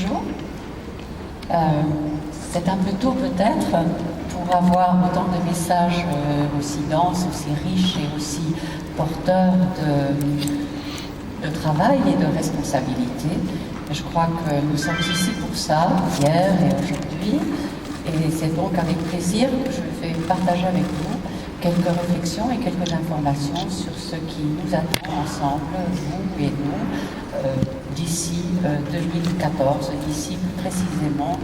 toujours. C'est un peu tôt peut-être pour avoir autant de messages aussi denses, aussi riches et aussi porteurs de travail et de responsabilité. Je crois que nous sommes ici pour ça, hier et aujourd'hui, et c'est donc avec plaisir que je vais partager avec vous quelques réflexions et quelques informations sur ce qui nous attend ensemble, vous et nous, d'ici 2014, d'ici plus précisément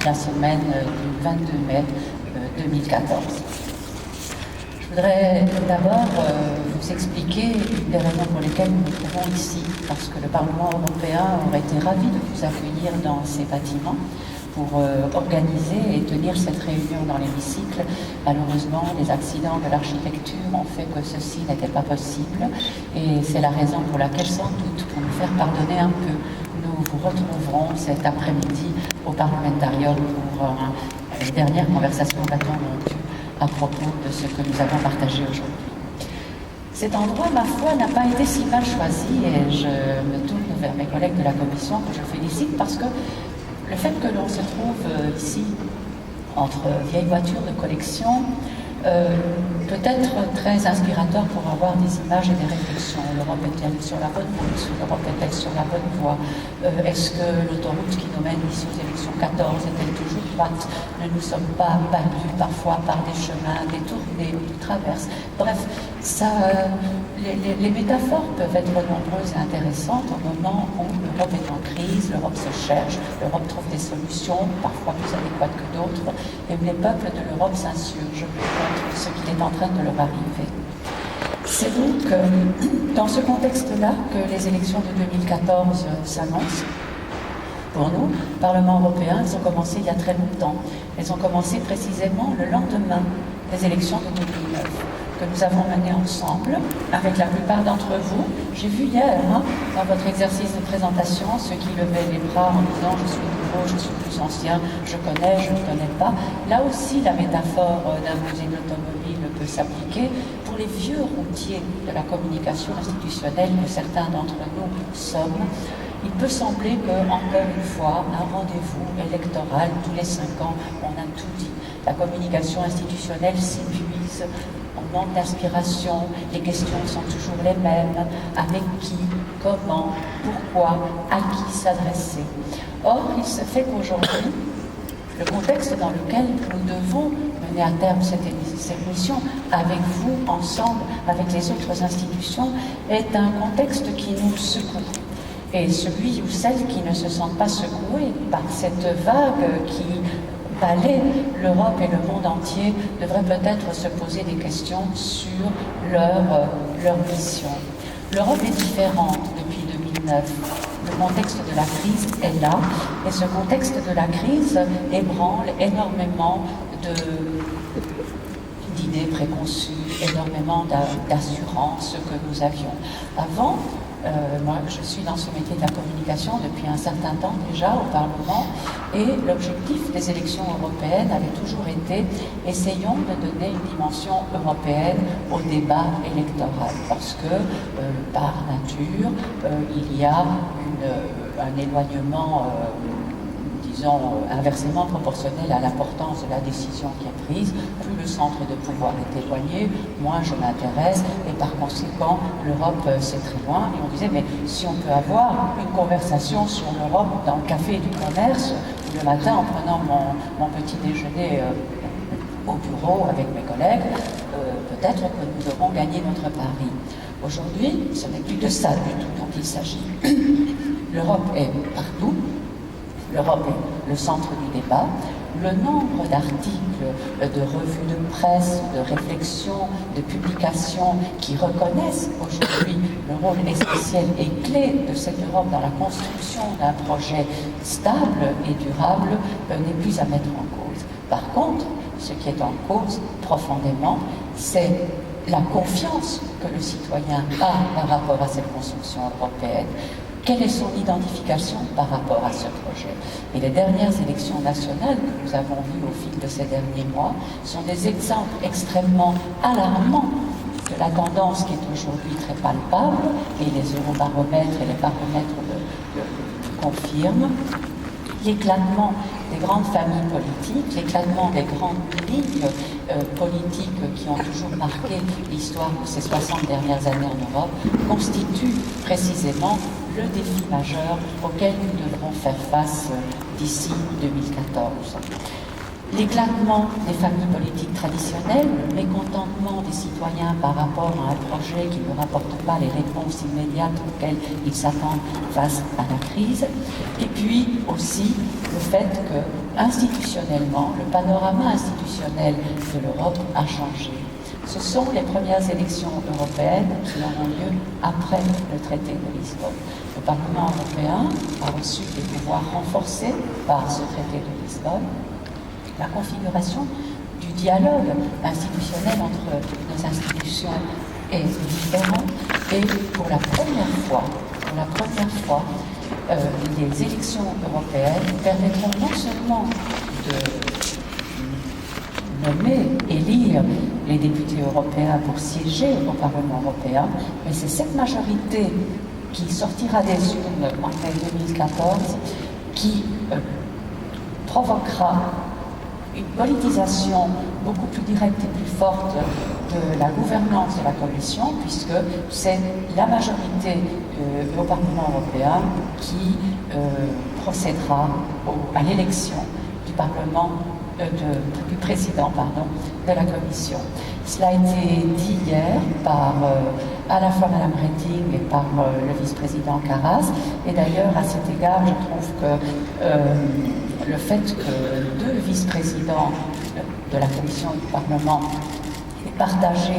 la semaine du 22 mai 2014. Je voudrais d'abord vous expliquer une des raisons pour lesquelles nous nous trouvons ici, parce que le Parlement européen aurait été ravi de vous accueillir dans ces bâtiments pour organiser et tenir cette réunion dans l'hémicycle. Malheureusement, les accidents de l'architecture ont fait que ceci n'était pas possible, et c'est la raison pour laquelle, sans doute, pour nous faire pardonner un peu, nous vous retrouverons cet après-midi au Parlementarium pour les dernières conversations qu'attendons à propos de ce que nous avons partagé aujourd'hui. Cet endroit, ma foi, n'a pas été si mal choisi, et je me tourne vers mes collègues de la Commission que je félicite, parce que le fait que l'on se trouve ici, entre vieilles voitures de collection, peut être très inspirateur pour avoir des images et des réflexions. L'Europe est-elle sur la bonne route? L'Europe est-elle sur la bonne voie? Est-ce que l'autoroute qui nous mène ici aux élections 14 est-elle toujours droite? Ne nous sommes pas perdus parfois par des chemins détournés ou de traverses? Bref, les métaphores peuvent être nombreuses et intéressantes au moment où l'Europe est en crise, l'Europe se cherche, l'Europe trouve des solutions, parfois plus adéquates que d'autres, et où les peuples de l'Europe s'insurgent contre ce qui est en train de leur arriver. C'est donc dans ce contexte-là que les élections de 2014 s'annoncent. Pour nous, Parlement européen, elles ont commencé il y a très longtemps. Elles ont commencé précisément le lendemain des élections de 2009, que nous avons menées ensemble avec la plupart d'entre vous. J'ai vu hier, dans votre exercice de présentation, ceux qui levaient les bras en disant « je suis nouveau, je suis plus ancien, je connais, je ne connais pas ». Là aussi, la métaphore d'un musée d'automobile peut s'appliquer pour les vieux routiers de la communication institutionnelle que certains d'entre nous sommes. Il peut sembler que, encore une fois, un rendez-vous électoral tous les 5 ans, on a tout dit. La communication institutionnelle s'épuise, on manque d'inspiration, les questions sont toujours les mêmes. Avec qui, comment, pourquoi, à qui s'adresser? Or, il se fait qu'aujourd'hui, le contexte dans lequel nous devons mener à terme cette mission avec vous, ensemble, avec les autres institutions, est un contexte qui nous secoue. Et celui ou celle qui ne se sentent pas secoués par cette vague qui balaie l'Europe et le monde entier devrait peut-être se poser des questions sur leur mission. L'Europe est différente depuis 2009. Le contexte de la crise est là, et ce contexte de la crise ébranle énormément d'idées préconçues, énormément d'assurances que nous avions. Avant, moi, je suis dans ce métier de la communication depuis un certain temps déjà au Parlement, et l'objectif des élections européennes avait toujours été « essayons de donner une dimension européenne au débat électoral », parce que, par nature, il y a un éloignement disons, inversement proportionnel à l'importance de la décision qui est prise. Plus le centre de pouvoir est éloigné, moins je m'intéresse, et par conséquent, l'Europe, c'est très loin. Et on disait, mais si on peut avoir une conversation sur l'Europe dans le café du commerce, le matin, en prenant mon petit déjeuner au bureau avec mes collègues, peut-être que nous aurons gagné notre pari. Aujourd'hui, ce n'est plus de ça du tout dont il s'agit. L'Europe est partout. L'Europe est le centre du débat. Le nombre d'articles, de revues de presse, de réflexions, de publications qui reconnaissent aujourd'hui le rôle essentiel et clé de cette Europe dans la construction d'un projet stable et durable n'est plus à mettre en cause. Par contre, ce qui est en cause profondément, c'est la confiance que le citoyen a par rapport à cette construction européenne. Quelle est son identification par rapport à ce projet? Et les dernières élections nationales que nous avons vues au fil de ces derniers mois sont des exemples extrêmement alarmants de la tendance qui est aujourd'hui très palpable, et les eurobaromètres et les baromètres le confirment. l'éclatement des grandes familles politiques, l'éclatement des grandes lignes politiques qui ont toujours marqué l'histoire de ces 60 dernières années en Europe, constitue précisément le défi majeur auquel nous devrons faire face d'ici 2014. L'éclatement des familles politiques traditionnelles, le mécontentement des citoyens par rapport à un projet qui ne rapporte pas les réponses immédiates auxquelles ils s'attendent face à la crise, et puis aussi le fait que, institutionnellement, le panorama institutionnel de l'Europe a changé. Ce sont les premières élections européennes qui auront lieu après le traité de Lisbonne. Le Parlement européen a reçu des pouvoirs renforcés par ce traité de Lisbonne. La configuration du dialogue institutionnel entre nos institutions est différente et pour la première fois, les élections européennes permettront non seulement de nommer, élire les députés européens pour siéger au Parlement européen, mais c'est cette majorité qui sortira des urnes en mai 2014 qui provoquera une politisation beaucoup plus directe et plus forte de la gouvernance de la Commission, puisque c'est la majorité au Parlement européen qui procédera à l'élection du Parlement, du président de la Commission. Cela a été dit hier par à la fois Mme Reding et par le vice-président Karas, et d'ailleurs à cet égard je trouve que le fait que deux vice-présidents de la Commission du Parlement aient partagé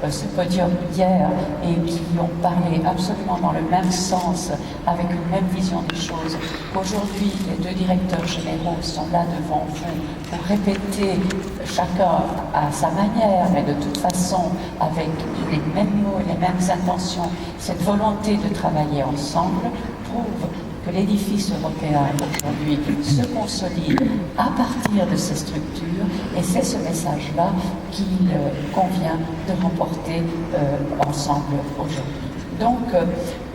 ce podium hier et qui ont parlé absolument dans le même sens, avec une même vision des choses. Aujourd'hui, les deux directeurs généraux sont là devant vous pour répéter chacun à sa manière, mais de toute façon avec les mêmes mots et les mêmes intentions, cette volonté de travailler ensemble prouve que l'édifice européen aujourd'hui se consolide à partir de ces structures, et c'est ce message-là qu'il convient de remporter ensemble aujourd'hui. Donc,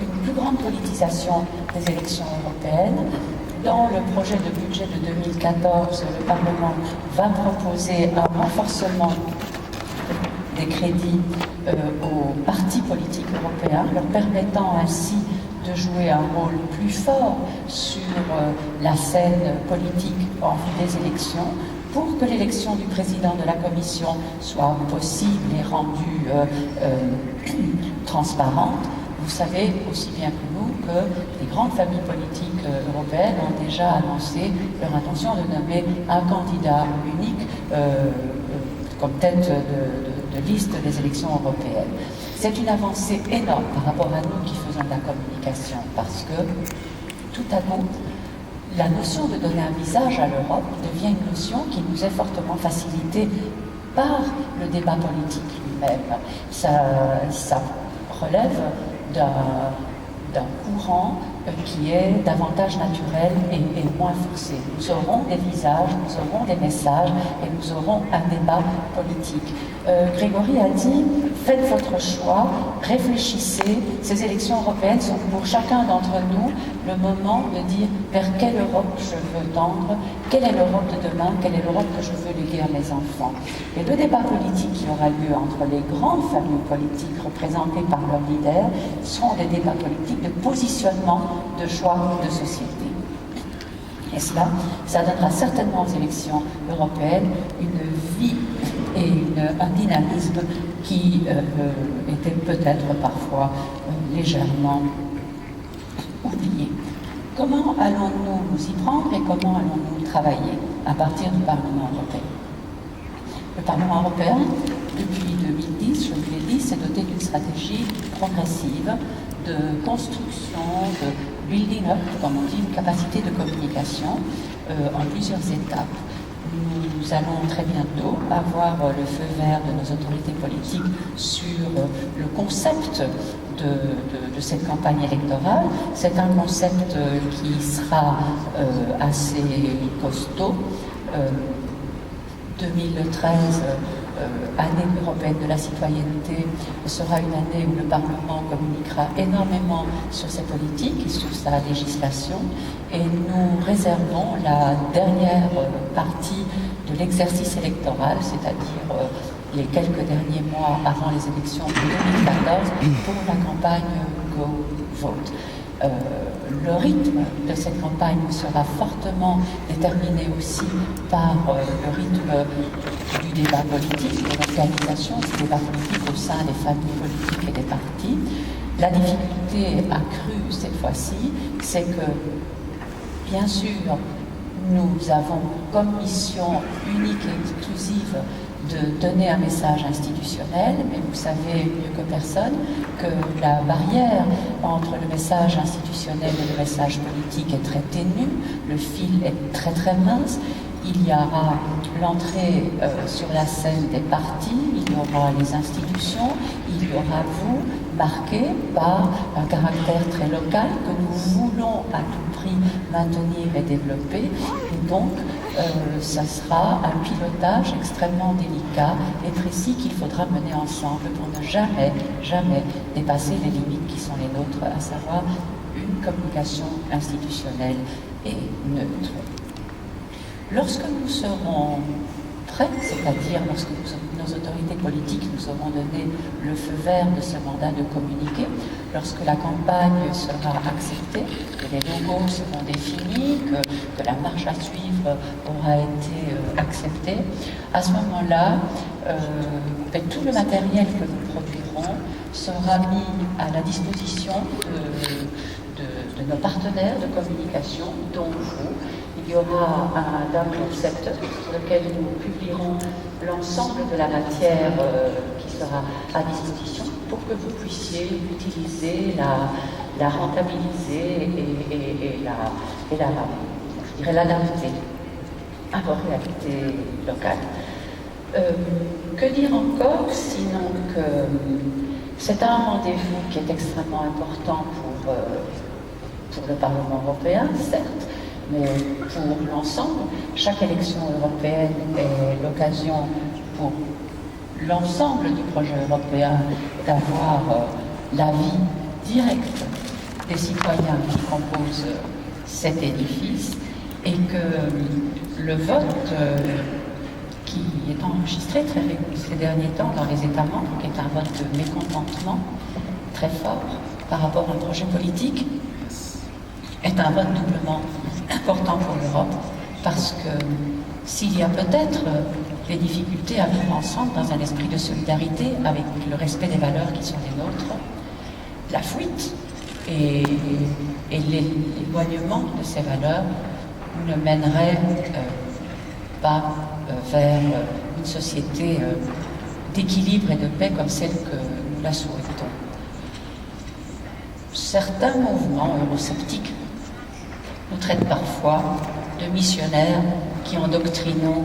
une plus grande politisation des élections européennes. Dans le projet de budget de 2014, le Parlement va proposer un renforcement des crédits aux partis politiques européens, leur permettant ainsi de jouer un rôle plus fort sur la scène politique en vue des élections, pour que l'élection du président de la Commission soit possible et rendue transparente. Vous savez aussi bien que nous que les grandes familles politiques européennes ont déjà annoncé leur intention de nommer un candidat unique comme tête de liste des élections européennes. C'est une avancée énorme par rapport à nous qui faisons de la communication, parce que tout à coup, la notion de donner un visage à l'Europe devient une notion qui nous est fortement facilitée par le débat politique lui-même. Ça relève d'un courant qui est davantage naturel et moins forcé. Nous aurons des visages, nous aurons des messages et nous aurons un débat politique. Grégory a dit, faites votre choix, réfléchissez. Ces élections européennes sont pour chacun d'entre nous le moment de dire vers quelle Europe je veux tendre, quelle est l'Europe de demain, quelle est l'Europe que je veux léguer à mes enfants. Et le débat politique qui aura lieu entre les grandes familles politiques représentées par leurs leaders seront des débats politiques de positionnement, de choix de société. Et cela, ça donnera certainement aux élections européennes une vie et un dynamisme qui était peut-être parfois légèrement oublié. Comment allons-nous nous y prendre et comment allons-nous travailler à partir du Parlement européen? Le Parlement européen, depuis 2010, je vous l'ai dit, s'est doté d'une stratégie progressive de construction, de building up, comme on dit, une capacité de communication en plusieurs étapes. Nous allons très bientôt avoir le feu vert de nos autorités politiques sur le concept de cette campagne électorale. C'est un concept qui sera assez costaud. 2013 année européenne de la citoyenneté sera une année où le Parlement communiquera énormément sur ses politiques et sur sa législation, et nous réservons la dernière partie de l'exercice électoral, c'est-à-dire les quelques derniers mois avant les élections de 2014, pour la campagne Go Vote. Le rythme de cette campagne sera fortement déterminé aussi par le rythme du débat politique, de l'organisation du débat politique au sein des familles politiques et des partis. La difficulté accrue cette fois-ci, c'est que, bien sûr, nous avons comme mission unique et exclusive de donner un message institutionnel, mais vous savez mieux que personne que la barrière entre le message institutionnel et le message politique est très ténue, le fil est très très mince. Il y aura l'entrée sur la scène des partis, il y aura les institutions, il y aura vous, marqué par un caractère très local que nous voulons à tout prix maintenir et développer. Et donc, ça sera un pilotage extrêmement délicat et précis qu'il faudra mener ensemble pour ne jamais, jamais dépasser les limites qui sont les nôtres, à savoir une communication institutionnelle et neutre. Lorsque nous serons prêts, c'est-à-dire lorsque nos autorités politiques nous auront donné le feu vert de ce mandat de communiquer, lorsque la campagne sera acceptée, que les logos seront définis, que la marche à suivre aura été acceptée, à ce moment-là, tout le matériel que nous produirons sera mis à la disposition de nos partenaires de communication, dont vous. Il y aura un down concept sur lequel nous publierons l'ensemble de la matière qui sera à disposition pour que vous puissiez l'utiliser, la rentabiliser et l'adapter à vos réalités locales. Que dire encore, sinon que c'est un rendez-vous qui est extrêmement important pour le Parlement européen, certes, mais pour l'ensemble. Chaque élection européenne est l'occasion pour l'ensemble du projet européen d'avoir l'avis direct des citoyens qui composent cet édifice, et que le vote qui est enregistré ces derniers temps dans les États membres, qui est un vote de mécontentement très fort par rapport à un projet politique, est un vote doublement important pour l'Europe, parce que s'il y a peut-être des difficultés à vivre ensemble dans un esprit de solidarité avec le respect des valeurs qui sont les nôtres, la fuite et l'éloignement de ces valeurs ne mènerait pas vers une société d'équilibre et de paix comme celle que nous la souhaitons. Certains mouvements eurosceptiques nous traitent parfois de missionnaires qui endoctrinons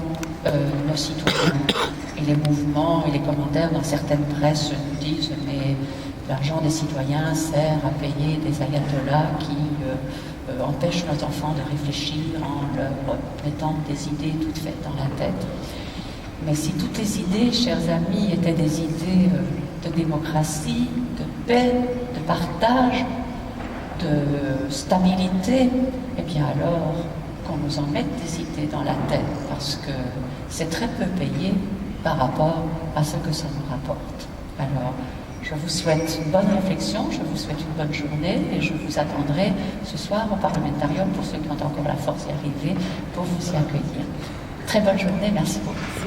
nos citoyens. Et les mouvements et les commentaires dans certaines presses nous disent « mais l'argent des citoyens sert à payer des ayatollahs qui empêchent nos enfants de réfléchir en leur mettant des idées toutes faites dans la tête ». Mais si toutes les idées, chers amis, étaient des idées de démocratie, de paix, de partage, de stabilité, eh bien alors qu'on nous en mette des idées dans la tête, parce que c'est très peu payé par rapport à ce que ça nous rapporte. Alors, je vous souhaite une bonne réflexion, je vous souhaite une bonne journée, et je vous attendrai ce soir au Parlementarium, pour ceux qui ont encore la force d'y arriver, pour vous y accueillir. Très bonne journée, merci beaucoup.